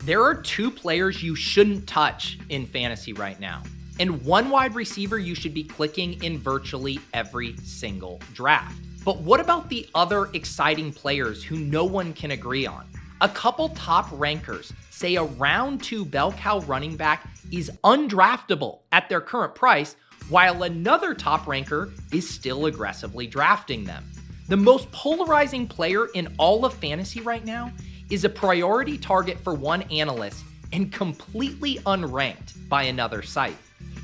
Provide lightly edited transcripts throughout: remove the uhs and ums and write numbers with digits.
There are 2 players you shouldn't touch in fantasy right now, and 1 wide receiver you should be clicking in virtually every single draft. But what about the other exciting players who no one can agree on? A couple top rankers say a round 2 bell cow running back is undraftable at their current price, while another top ranker is still aggressively drafting them. The most polarizing player in all of fantasy right now is a priority target for one analyst and completely unranked by another site.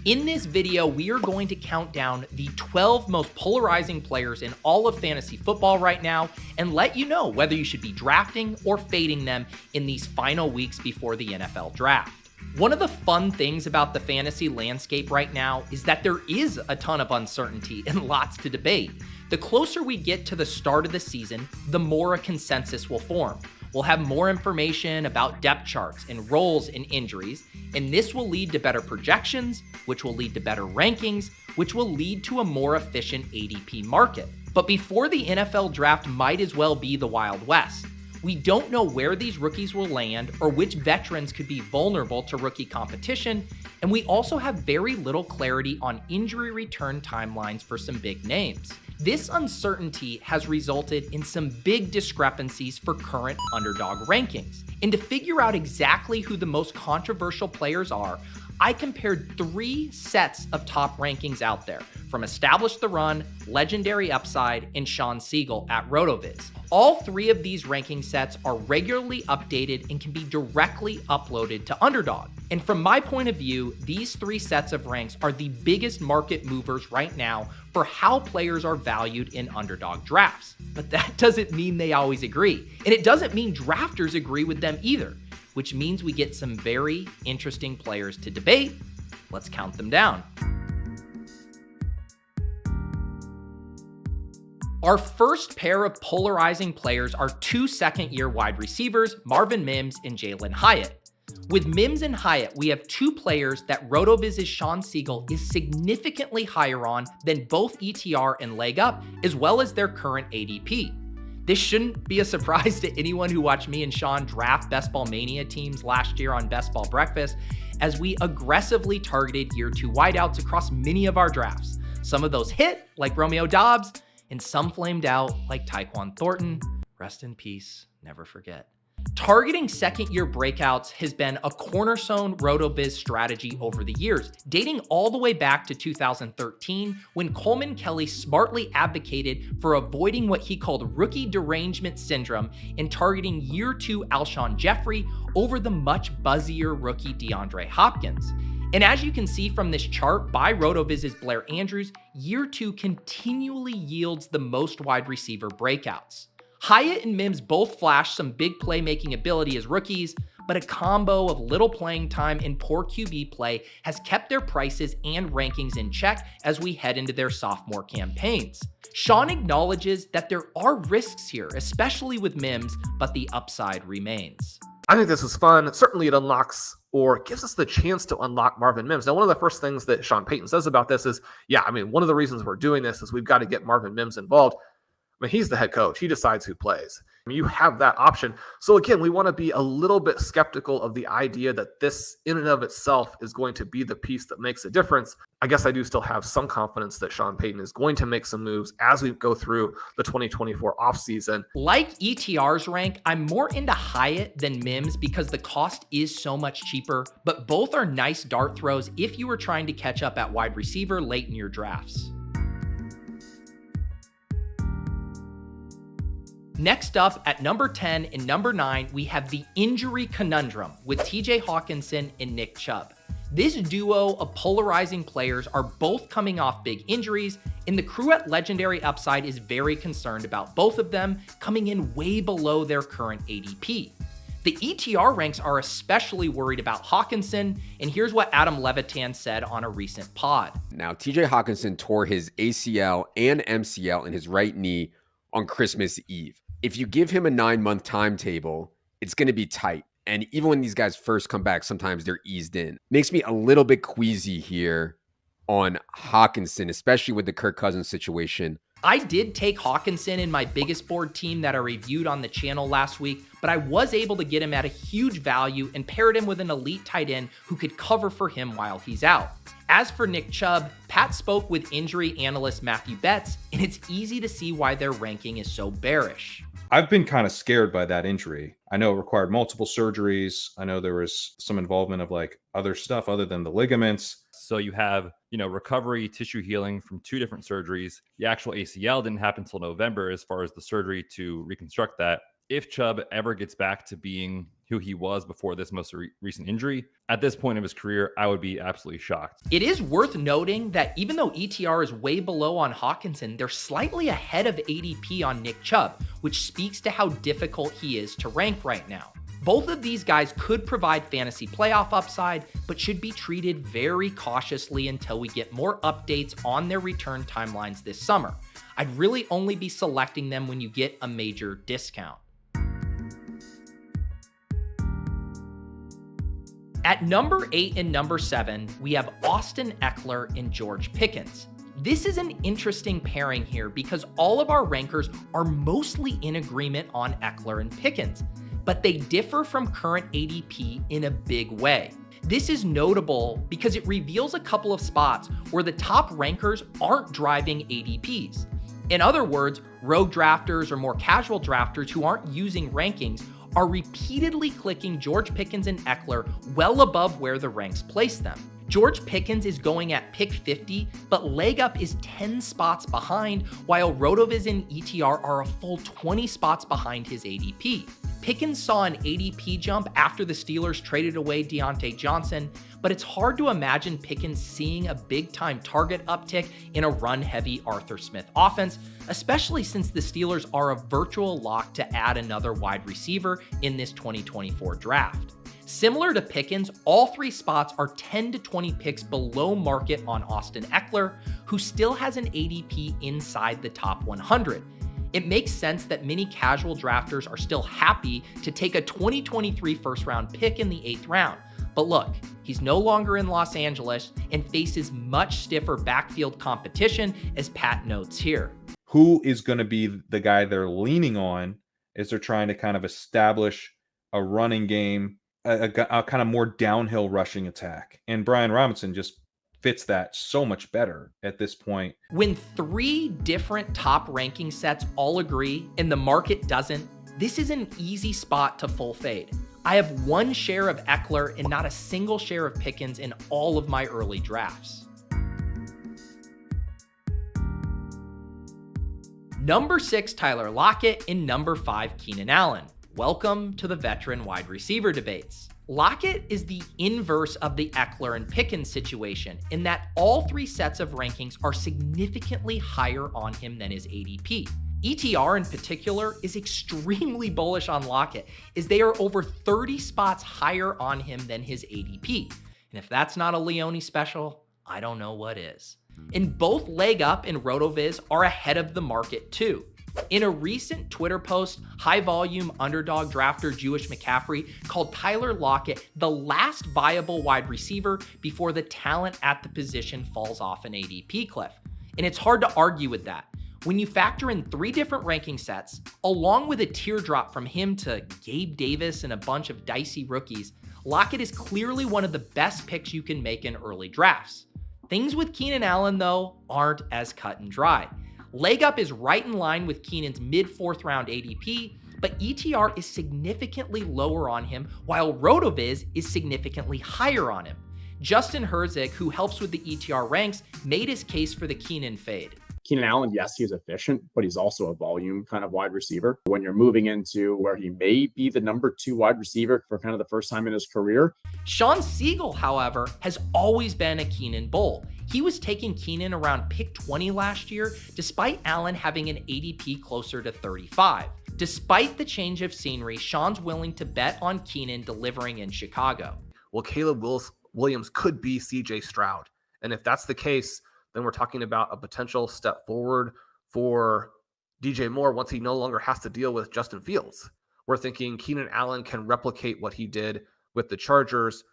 In this video, we are going to count down the 12 most polarizing players in all of fantasy football right now and let you know whether you should be drafting or fading them in these final weeks before the NFL draft. One of the fun things about the fantasy landscape right now is that there is a ton of uncertainty and lots to debate. The closer we get to the start of the season, the more a consensus will form. We'll have more information about depth charts and roles and injuries, and this will lead to better projections, which will lead to better rankings, which will lead to a more efficient ADP market. But before the NFL draft might as well be the Wild West. We don't know where these rookies will land or which veterans could be vulnerable to rookie competition, and we also have very little clarity on injury return timelines for some big names. This uncertainty has resulted in some big discrepancies for current underdog rankings. And to figure out exactly who the most controversial players are, I compared 3 sets of top rankings out there from Establish the Run, Legendary Upside, and Sean Siegel at RotoViz. All 3 of these ranking sets are regularly updated and can be directly uploaded to Underdog. And from my point of view, these 3 sets of ranks are the biggest market movers right now for how players are valued in Underdog drafts. But that doesn't mean they always agree. And it doesn't mean drafters agree with them either, which means we get some very interesting players to debate. Let's count them down. Our first pair of polarizing players are 2 second-year wide receivers, Marvin Mims and Jalin Hyatt. With Mims and Hyatt, we have 2 players that RotoViz's Sean Siegel is significantly higher on than both ETR and Leg Up, as well as their current ADP. This shouldn't be a surprise to anyone who watched me and Sean draft Best Ball Mania teams last year on Best Ball Breakfast, as we aggressively targeted year 2 wideouts across many of our drafts. Some of those hit, like Romeo Doubs, and some flamed out, like Tyquan Thornton. Rest in peace, never forget. Targeting second-year breakouts has been a cornerstone RotoViz strategy over the years, dating all the way back to 2013, when Coleman Kelly smartly advocated for avoiding what he called rookie derangement syndrome and targeting year 2 Alshon Jeffrey over the much buzzier rookie DeAndre Hopkins. And as you can see from this chart by RotoViz's Blair Andrews, year 2 continually yields the most wide receiver breakouts. Hyatt and Mims both flashed some big playmaking ability as rookies, but a combo of little playing time and poor QB play has kept their prices and rankings in check as we head into their sophomore campaigns. Sean acknowledges that there are risks here, especially with Mims, but the upside remains. I think this is fun. Certainly it unlocks or gives us the chance to unlock Marvin Mims. Now, one of the first things that Sean Payton says about this is, one of the reasons we're doing this is we've got to get Marvin Mims involved. He's the head coach. He decides who plays. You have that option. So again, we want to be a little bit skeptical of the idea that this in and of itself is going to be the piece that makes a difference. I guess I do still have some confidence that Sean Payton is going to make some moves as we go through the 2024 offseason. Like ETR's rank, I'm more into Hyatt than Mims because the cost is so much cheaper, but both are nice dart throws if you were trying to catch up at wide receiver late in your drafts. Next up, at number 10 and number 9, we have the injury conundrum with TJ Hockenson and Nick Chubb. This duo of polarizing players are both coming off big injuries, and the crew at Legendary Upside is very concerned about both of them coming in way below their current ADP. The ETR ranks are especially worried about Hockenson, and here's what Adam Levitan said on a recent pod. Now, TJ Hockenson tore his ACL and MCL in his right knee on Christmas Eve. If you give him a 9-month timetable, it's going to be tight. And even when these guys first come back, sometimes they're eased in. Makes me a little bit queasy here on Hockenson, especially with the Kirk Cousins situation I did take Hockenson in my biggest board team that I reviewed on the channel last week, but I was able to get him at a huge value and paired him with an elite tight end who could cover for him while he's out. As for Nick Chubb, Pat spoke with injury analyst Matthew Betts, and it's easy to see why their ranking is so bearish. I've been kind of scared by that injury. I know it required multiple surgeries. I know there was some involvement of like other stuff other than the ligaments. So you have, recovery, tissue healing from 2 different surgeries. The actual ACL didn't happen until November as far as the surgery to reconstruct that. If Chubb ever gets back to being who he was before this most recent injury, at this point of his career, I would be absolutely shocked. It is worth noting that even though ETR is way below on Hockenson, they're slightly ahead of ADP on Nick Chubb, which speaks to how difficult he is to rank right now. Both of these guys could provide fantasy playoff upside, but should be treated very cautiously until we get more updates on their return timelines this summer. I'd really only be selecting them when you get a major discount. At number 8 and number 7, we have Austin Ekeler and George Pickens. This is an interesting pairing here because all of our rankers are mostly in agreement on Ekeler and Pickens, but they differ from current ADP in a big way. This is notable because it reveals a couple of spots where the top rankers aren't driving ADPs. In other words, rogue drafters or more casual drafters who aren't using rankings are repeatedly clicking George Pickens and Ekeler well above where the ranks place them. George Pickens is going at pick 50, but leg up is 10 spots behind, while Rotoviz and ETR are a full 20 spots behind his ADP. Pickens saw an ADP jump after the Steelers traded away Deontay Johnson, but it's hard to imagine Pickens seeing a big-time target uptick in a run-heavy Arthur Smith offense, especially since the Steelers are a virtual lock to add another wide receiver in this 2024 draft. Similar to Pickens, all 3 spots are 10 to 20 picks below market on Austin Ekeler, who still has an ADP inside the top 100. It makes sense that many casual drafters are still happy to take a 2023 first-round pick in the 8th round. But look, he's no longer in Los Angeles and faces much stiffer backfield competition, as Pat notes here. Who is going to be the guy they're leaning on as they're trying to kind of establish a running game, a kind of more downhill rushing attack? And Brian Robinson just fits that so much better at this point. When 3 different top ranking sets all agree and the market doesn't, this is an easy spot to full fade. I have 1 share of Ekeler and not a single share of Pickens in all of my early drafts. Number 6, Tyler Lockett, and number 5, Keenan Allen. Welcome to the veteran wide receiver debates. Lockett is the inverse of the Ekeler and Pickens situation in that all 3 sets of rankings are significantly higher on him than his ADP. ETR in particular is extremely bullish on Lockett, as they are over 30 spots higher on him than his ADP. And if that's not a Leone special, I don't know what is. And both Leg Up and Rotoviz are ahead of the market too. In a recent Twitter post, high-volume underdog drafter Jewish McCaffrey called Tyler Lockett the last viable wide receiver before the talent at the position falls off an ADP cliff. And it's hard to argue with that. When you factor in 3 different ranking sets, along with a teardrop from him to Gabe Davis and a bunch of dicey rookies, Lockett is clearly one of the best picks you can make in early drafts. Things with Keenan Allen, though, aren't as cut and dry. Leg Up is right in line with Keenan's mid-4th round ADP, but ETR is significantly lower on him, while Rotoviz is significantly higher on him. Justin Herzig, who helps with the ETR ranks, made his case for the Keenan fade. Keenan Allen, yes, he's efficient, but he's also a volume kind of wide receiver. When you're moving into where he may be the number 2 wide receiver for kind of the first time in his career. Sean Siegel, however, has always been a Keenan bull. He was taking Keenan around pick 20 last year, despite Allen having an ADP closer to 35. Despite the change of scenery, Sean's willing to bet on Keenan delivering in Chicago. Well, Caleb Williams could be CJ Stroud. And if that's the case, then we're talking about a potential step forward for DJ Moore once he no longer has to deal with Justin Fields. We're thinking Keenan Allen can replicate what he did with the Chargers,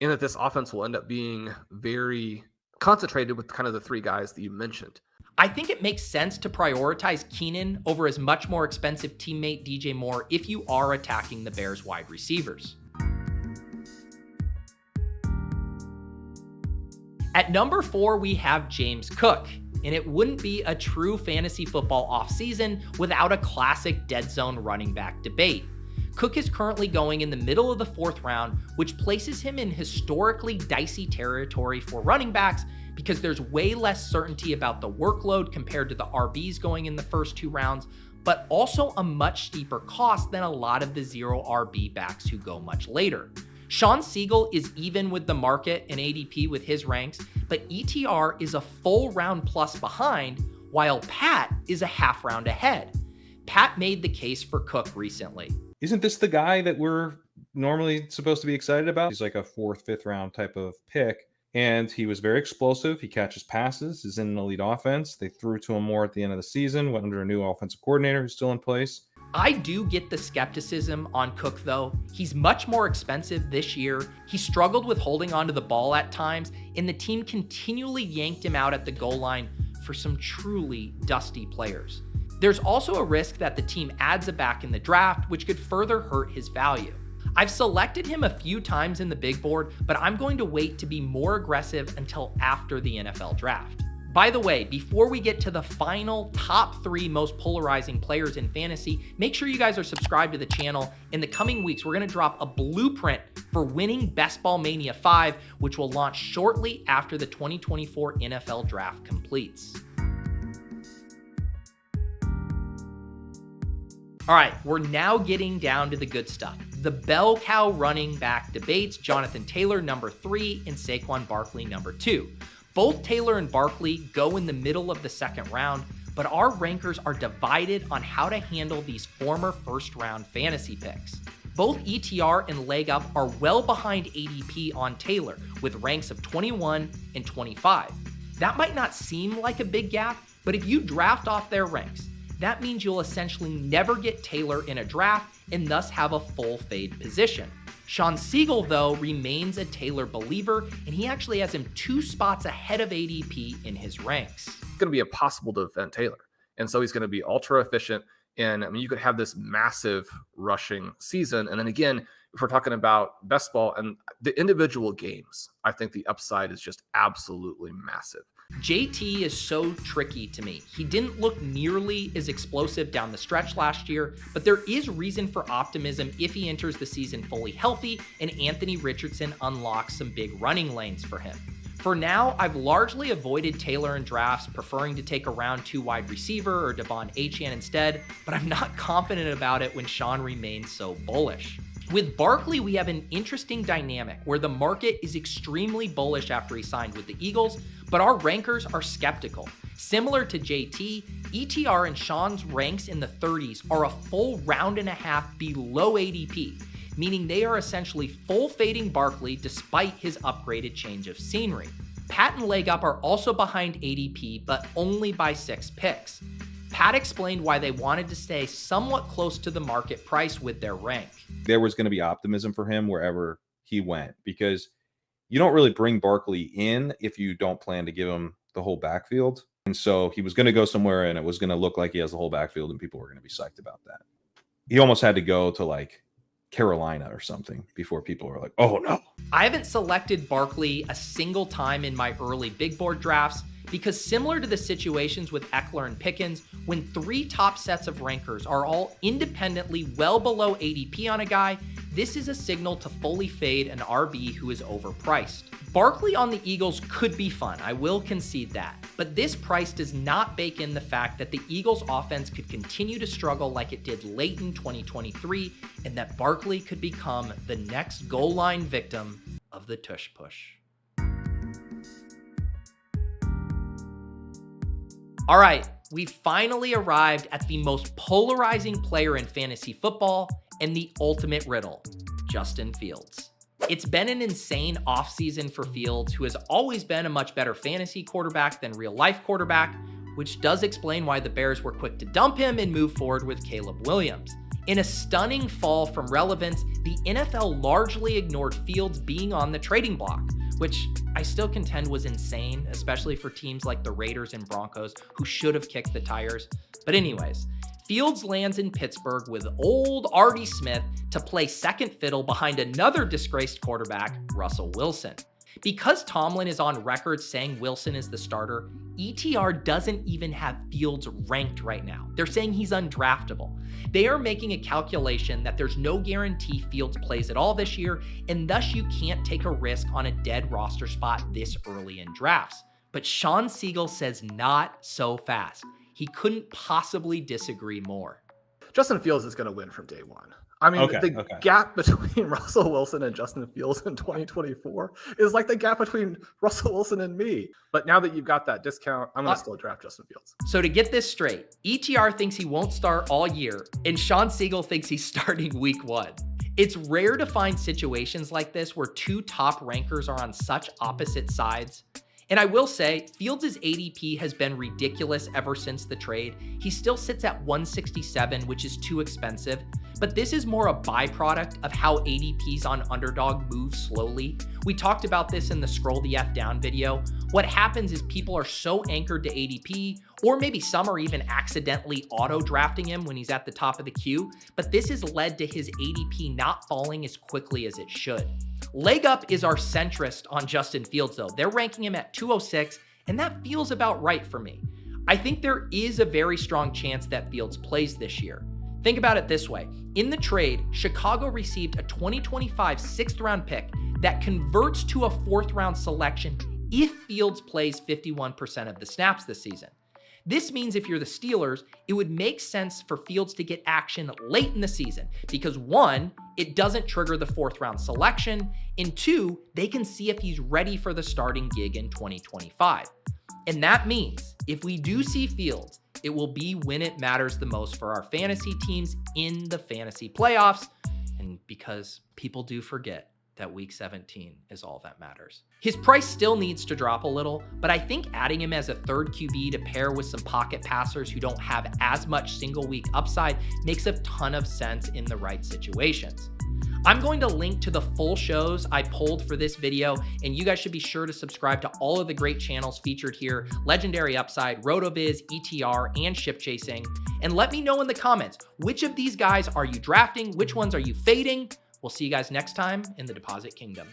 and that this offense will end up being very concentrated with kind of the three guys that you mentioned. I think it makes sense to prioritize Keenan over his much more expensive teammate DJ Moore if you are attacking the Bears wide receivers. At number 4, we have James Cook, and it wouldn't be a true fantasy football offseason without a classic dead zone running back debate. Cook is currently going in the middle of the 4th round, which places him in historically dicey territory for running backs because there's way less certainty about the workload compared to the RBs going in the first 2 rounds, but also a much steeper cost than a lot of the 0 RB backs who go much later. Sean Siegel is even with the market and ADP with his ranks, but ETR is a full round plus behind, while Pat is a half round ahead. Pat made the case for Cook recently. Isn't this the guy that we're normally supposed to be excited about? He's like a 4th, 5th round type of pick. And he was very explosive. He catches passes, is in an elite offense. They threw to him more at the end of the season, went under a new offensive coordinator who's still in place. I do get the skepticism on Cook, though. He's much more expensive this year. He struggled with holding onto the ball at times, and the team continually yanked him out at the goal line for some truly dusty players. There's also a risk that the team adds a back in the draft, which could further hurt his value. I've selected him a few times in the big board, but I'm going to wait to be more aggressive until after the NFL draft. By the way, before we get to the final top 3 most polarizing players in fantasy, make sure you guys are subscribed to the channel. In the coming weeks, we're going to drop a blueprint for winning Best Ball Mania 5, which will launch shortly after the 2024 NFL draft completes. All right, we're now getting down to the good stuff. The bell cow running back debates, Jonathan Taylor, number 3, and Saquon Barkley, number 2. Both Taylor and Barkley go in the middle of the 2nd round, but our rankers are divided on how to handle these former 1st round fantasy picks. Both ETR and leg up are well behind ADP on Taylor, with ranks of 21 and 25. That might not seem like a big gap, but if you draft off their ranks, that means you'll essentially never get Taylor in a draft and thus have a full fade position. Sean Siegel, though, remains a Taylor believer, and he actually has him 2 spots ahead of ADP in his ranks. It's going to be impossible to defend Taylor. And so he's going to be ultra efficient. And I mean, you could have this massive rushing season. And then again, if we're talking about best ball and the individual games, I think the upside is just absolutely massive. JT is so tricky to me. He didn't look nearly as explosive down the stretch last year, but there is reason for optimism if he enters the season fully healthy and Anthony Richardson unlocks some big running lanes for him. For now, I've largely avoided Taylor in drafts, preferring to take a round 2 wide receiver or Devon Achane instead, but I'm not confident about it when Sean remains so bullish. With Barkley, we have an interesting dynamic where the market is extremely bullish after he signed with the Eagles, but our rankers are skeptical. Similar to JT, ETR and Sean's ranks in the 30s are a full round and a half below ADP, meaning they are essentially full fading Barkley despite his upgraded change of scenery. Pat and leg up are also behind ADP, but only by 6 picks. Pat explained why they wanted to stay somewhat close to the market price with their rank. There was going to be optimism for him wherever he went, because you don't really bring Barkley in if you don't plan to give him the whole backfield. And so he was going to go somewhere and it was going to look like he has the whole backfield and people were going to be psyched about that. He almost had to go to like Carolina or something before people were like, oh no. I haven't selected Barkley a single time in my early big board drafts because, similar to the situations with Ekeler and Pickens, when 3 top sets of rankers are all independently well below ADP on a guy, this is a signal to fully fade an RB who is overpriced. Barkley on the Eagles could be fun, I will concede that, but this price does not bake in the fact that the Eagles offense could continue to struggle like it did late in 2023, and that Barkley could become the next goal line victim of the tush push. All right, we finally arrived at the most polarizing player in fantasy football and the ultimate riddle, Justin Fields. It's been an insane offseason for Fields, who has always been a much better fantasy quarterback than real-life quarterback, which does explain why the Bears were quick to dump him and move forward with Caleb Williams. In a stunning fall from relevance, the NFL largely ignored Fields being on the trading block, which I still contend was insane, especially for teams like the Raiders and Broncos, who should have kicked the tires. But anyways, Fields lands in Pittsburgh with old Artie Smith to play second fiddle behind another disgraced quarterback, Russell Wilson. Because Tomlin is on record saying Wilson is the starter, ETR doesn't even have Fields ranked right now. They're saying he's undraftable. They are making a calculation that there's no guarantee Fields plays at all this year, and thus you can't take a risk on a dead roster spot this early in drafts. But Sean Siegel says not so fast. He couldn't possibly disagree more. Justin Fields is going to win from day one. I mean, the gap between Russell Wilson and Justin Fields in 2024 is like the gap between Russell Wilson and me. But now that you've got that discount, I'm going to still draft Justin Fields. So to get this straight, ETR thinks he won't start all year, and Sean Siegel thinks he's starting week 1. It's rare to find situations like this where two top rankers are on such opposite sides. And I will say, Fields' ADP has been ridiculous ever since the trade. He still sits at 167, which is too expensive. But this is more a byproduct of how ADPs on Underdog move slowly. We talked about this in the Scroll the F Down video. What happens is people are so anchored to ADP, or maybe some are even accidentally auto-drafting him when he's at the top of the queue, but this has led to his ADP not falling as quickly as it should. Leg Up is our centrist on Justin Fields, though. They're ranking him at 206, and that feels about right for me. I think there is a very strong chance that Fields plays this year. Think about it this way. In the trade, Chicago received a 2025 6th-round pick that converts to a 4th-round selection if Fields plays 51% of the snaps this season. This means if you're the Steelers, it would make sense for Fields to get action late in the season because 1, it doesn't trigger the 4th-round selection, and 2, they can see if he's ready for the starting gig in 2025. And that means if we do see Fields, it will be when it matters the most for our fantasy teams in the fantasy playoffs, and because people do forget that week 17 is all that matters. His price still needs to drop a little, but I think adding him as a 3rd QB to pair with some pocket passers who don't have as much single week upside makes a ton of sense in the right situations. I'm going to link to the full shows I pulled for this video, and you guys should be sure to subscribe to all of the great channels featured here: Legendary Upside, RotoViz, ETR, and Ship Chasing. And let me know in the comments, which of these guys are you drafting? Which ones are you fading? We'll see you guys next time in the Deposit Kingdom.